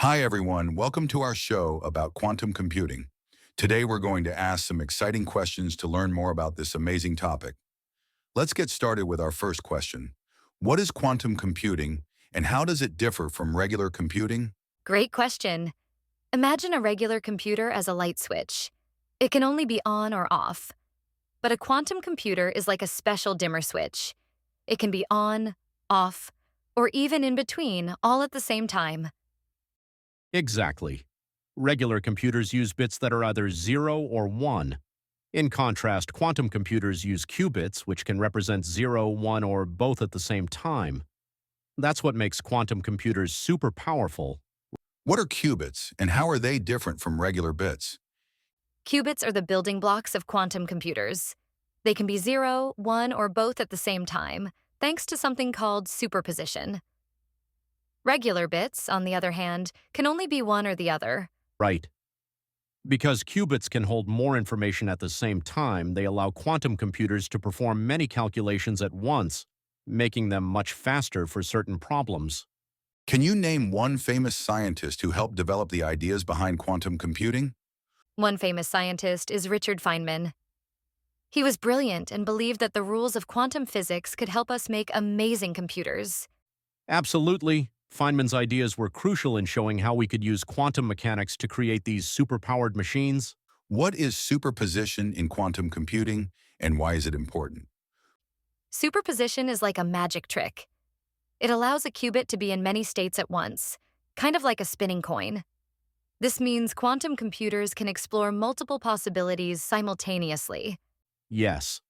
Hi, everyone. Welcome to our show about quantum computing. Today, we're going to ask some exciting questions to learn more about this amazing topic. Let's get started with our first question. What is quantum computing, and how does it differ from regular computing? Great question. Imagine a regular computer as a light switch. It can only be on or off. But a quantum computer is like a special dimmer switch. It can be on, off, or even in between, all at the same time. Exactly. Regular computers use bits that are either 0 or 1. In contrast, quantum computers use qubits, which can represent 0, 1, or both at the same time. That's what makes quantum computers super powerful. What are qubits, and how are they different from regular bits? Qubits are the building blocks of quantum computers. They can be 0, 1, or both at the same time, thanks to something called superposition. Regular bits, on the other hand, can only be one or the other. Right. Because qubits can hold more information at the same time, they allow quantum computers to perform many calculations at once, making them much faster for certain problems. Can you name one famous scientist who helped develop the ideas behind quantum computing? One famous scientist is Richard Feynman. He was brilliant and believed that the rules of quantum physics could help us make amazing computers. Absolutely. Feynman's ideas were crucial in showing how we could use quantum mechanics to create these superpowered machines. What is superposition in quantum computing, and why is it important? Superposition is like a magic trick. It allows a qubit to be in many states at once, kind of like a spinning coin. This means quantum computers can explore multiple possibilities simultaneously. Yes.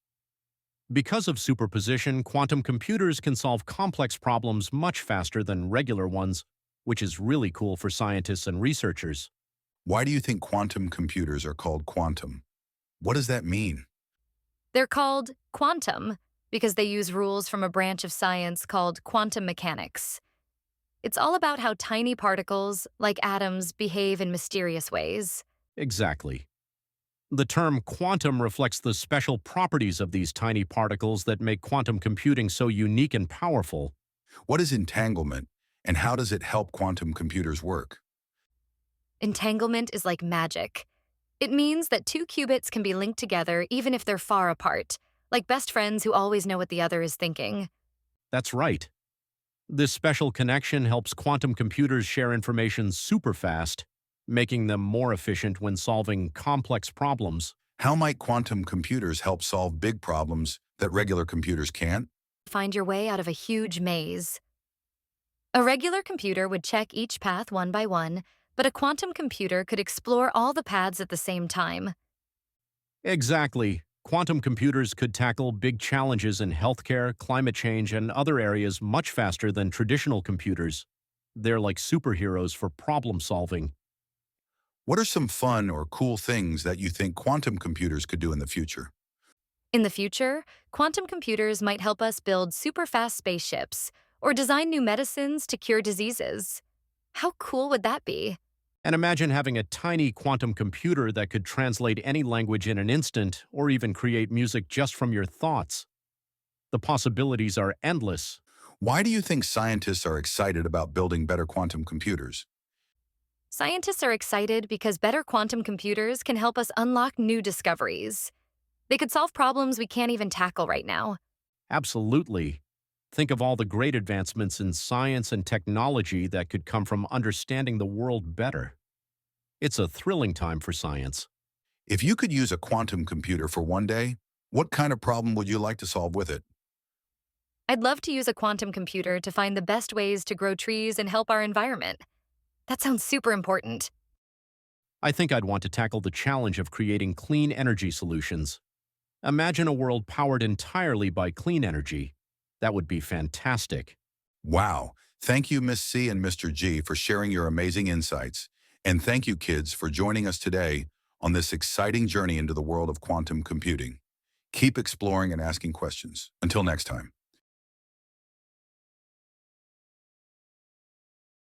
Because of superposition, quantum computers can solve complex problems much faster than regular ones, which is really cool for scientists and researchers. Why do you think quantum computers are called quantum? What does that mean? They're called quantum because they use rules from a branch of science called quantum mechanics. It's all about how tiny particles, like atoms, behave in mysterious ways. Exactly. The term quantum reflects the special properties of these tiny particles that make quantum computing so unique and powerful. What is entanglement, and how does it help quantum computers work? Entanglement is like magic. It means that two qubits can be linked together even if they're far apart, like best friends who always know what the other is thinking. That's right. This special connection helps quantum computers share information super fast, making them more efficient when solving complex problems. How might quantum computers help solve big problems that regular computers can't? Find your way out of a huge maze. A regular computer would check each path one by one, but a quantum computer could explore all the paths at the same time. Exactly. Quantum computers could tackle big challenges in healthcare, climate change, and other areas much faster than traditional computers. They're like superheroes for problem solving. What are some fun or cool things that you think quantum computers could do in the future? In the future, quantum computers might help us build super-fast spaceships or design new medicines to cure diseases. How cool would that be? And imagine having a tiny quantum computer that could translate any language in an instant or even create music just from your thoughts. The possibilities are endless. Why do you think scientists are excited about building better quantum computers? Scientists are excited because better quantum computers can help us unlock new discoveries. They could solve problems we can't even tackle right now. Absolutely. Think of all the great advancements in science and technology that could come from understanding the world better. It's a thrilling time for science. If you could use a quantum computer for one day, what kind of problem would you like to solve with it? I'd love to use a quantum computer to find the best ways to grow trees and help our environment. That sounds super important. I think I'd want to tackle the challenge of creating clean energy solutions. Imagine a world powered entirely by clean energy. That would be fantastic. Wow. Thank you, Miss C and Mr. G, for sharing your amazing insights. And thank you, kids, for joining us today on this exciting journey into the world of quantum computing. Keep exploring and asking questions. Until next time.